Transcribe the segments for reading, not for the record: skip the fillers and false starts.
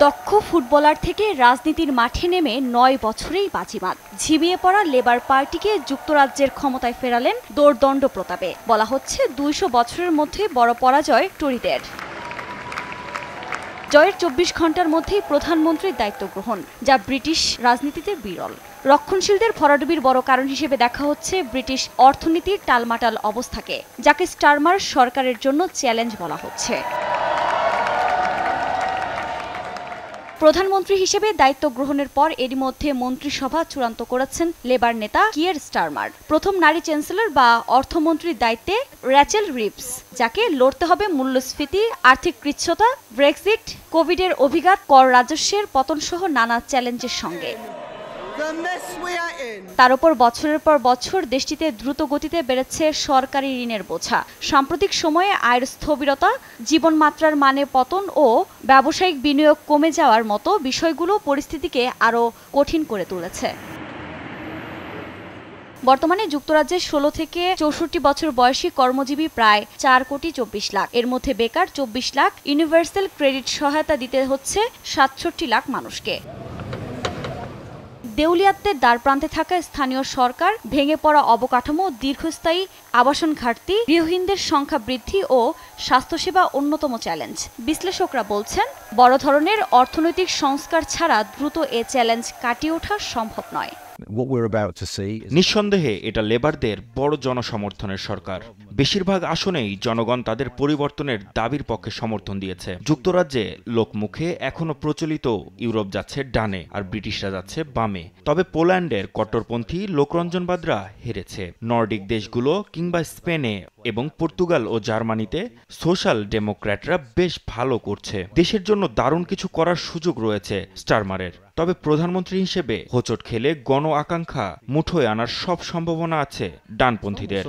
দক্ষ ফুটবলার থেকে রাজনীতির মাঠে নেমে ৯ বছরেই বাজিমাত। ঝিমিয়ে পড়া লেবার পার্টিকে যুক্তরাজ্যের ক্ষমতায় ফেরালেন দোর্দণ্ড প্রতাপে। বলা হচ্ছে ২০০ বছরের মধ্যে বড় পরাজয় টরিদের। জয়ের ২৪ ঘন্টার মধ্যেই প্রধানমন্ত্রীর দায়িত্ব গ্রহণ, যা ব্রিটিশ রাজনীতিতে বিরল। রক্ষণশীলদের ভরাডুবির বড় কারণ হিসেবে দেখা হচ্ছে ব্রিটিশ অর্থনীতির টালমাটাল অবস্থাকে, যাকে স্টারমার সরকারের জন্য চ্যালেঞ্জ বলা হচ্ছে। প্রধানমন্ত্রী হিসেবে দায়িত্ব গ্রহণের পর এরই মধ্যে মন্ত্রিসভা চূড়ান্ত করেছেন লেবার নেতা কিয়ের স্টারমার। প্রথম নারী চ্যান্সেলর বা অর্থমন্ত্রীর দায়িত্বে র্যাচেল রিভস, যাকে লড়তে হবে মূল্যস্ফীতি, আর্থিক কৃচ্ছ্রতা, ব্রেক্সিট, কোভিডের অভিঘাত, কর রাজস্বের পতনসহ নানা চ্যালেঞ্জের সঙ্গে। তার উপর বছরের পর বছর দেশটিতে দ্রুত গতিতে বেড়েছে সরকারি ঋণের বোঝা। সাম্প্রতিক সময়ে আয়ের স্থবিরতা, জীবনমাত্রার মানে পতন ও ব্যবসায়িক বিনিয়োগ কমে যাওয়ার মতো বিষয়গুলো পরিস্থিতিকে আরও কঠিন করে তুলেছে। বর্তমানে যুক্তরাজ্যে ১৬ থেকে ৬৪ বছর বয়সী কর্মজীবী প্রায় ৪,২৪ লাখ। এর মধ্যে বেকার ২৪ লাখ। ইউনিভার্সাল ক্রেডিট সহায়তা দিতে হচ্ছে ৬৭ লাখ মানুষকে। দেউলিয়াত্বের দ্বারপ্রান্তে থাকা স্থানীয় সরকার, ভেঙে পড়া অবকাঠামো, দীর্ঘস্থায়ী আবাসন ঘাটতি, গৃহহীনদের সংখ্যা বৃদ্ধি ও স্বাস্থ্যসেবা অন্যতম চ্যালেঞ্জ। বিশ্লেষকরা বলছেন, বড় ধরনের অর্থনৈতিক সংস্কার ছাড়া দ্রুত এ চ্যালেঞ্জ কাটিয়ে ওঠা সম্ভব নয়। নিঃসন্দেহে এটা লেবারদের বড় জনসমর্থনের সরকার। বেশিরভাগ আসনেই জনগণ তাদের পরিবর্তনের দাবির পক্ষে সমর্থন দিয়েছে। যুক্তরাজ্যে লোকমুখে এখনো প্রচলিত ইউরোপ যাচ্ছে ডানে আর ব্রিটিশরা যাচ্ছে বামে। তবে পোল্যান্ডের কট্টরপন্থী লোকরঞ্জনবাদরা হেরেছে। নর্ডিক দেশগুলো কিংবা স্পেনে এবং পর্তুগাল ও জার্মানিতে সোশ্যাল ডেমোক্র্যাটরা বেশ ভালো করছে। দেশের জন্য দারুণ কিছু করার সুযোগ রয়েছে স্টারমারের। তবে প্রধানমন্ত্রী হিসেবে হোঁচট খেলে গণ আকাঙ্ক্ষা মুঠোয় আনার সব সম্ভাবনা আছে ডানপন্থীদের।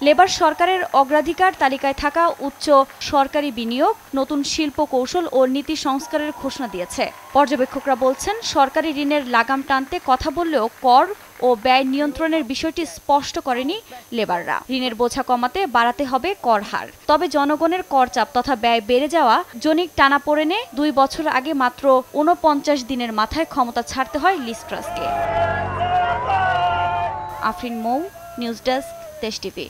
লেবার সরকারের অগ্রাধিকার তালিকায় থাকা উচ্চ সরকারি বিনিয়োগ, নতুন শিল্প কৌশল ও নীতি সংস্কারের ঘোষণা দিয়েছে। পর্যবেক্ষকরা বলছেন, সরকারি ঋণের লাগাম টানতে কথা বললেও কর ও ব্যয় নিয়ন্ত্রণের বিষয়টি স্পষ্ট করেনি লেবাররা। ঋণের বোঝা কমাতে বাড়াতে হবে কর হার। তবে জনগণের কর চাপ তথা ব্যয় বেড়ে যাওয়া জনিক টানাপোড়েনে ২ বছর আগে মাত্র ৪৯ দিনের মাথায় ক্ষমতা ছাড়তে হয় লিজ ট্রাসকে। আফরিন মৌ, নিউজ ডেস্ক, দেশ টিভি।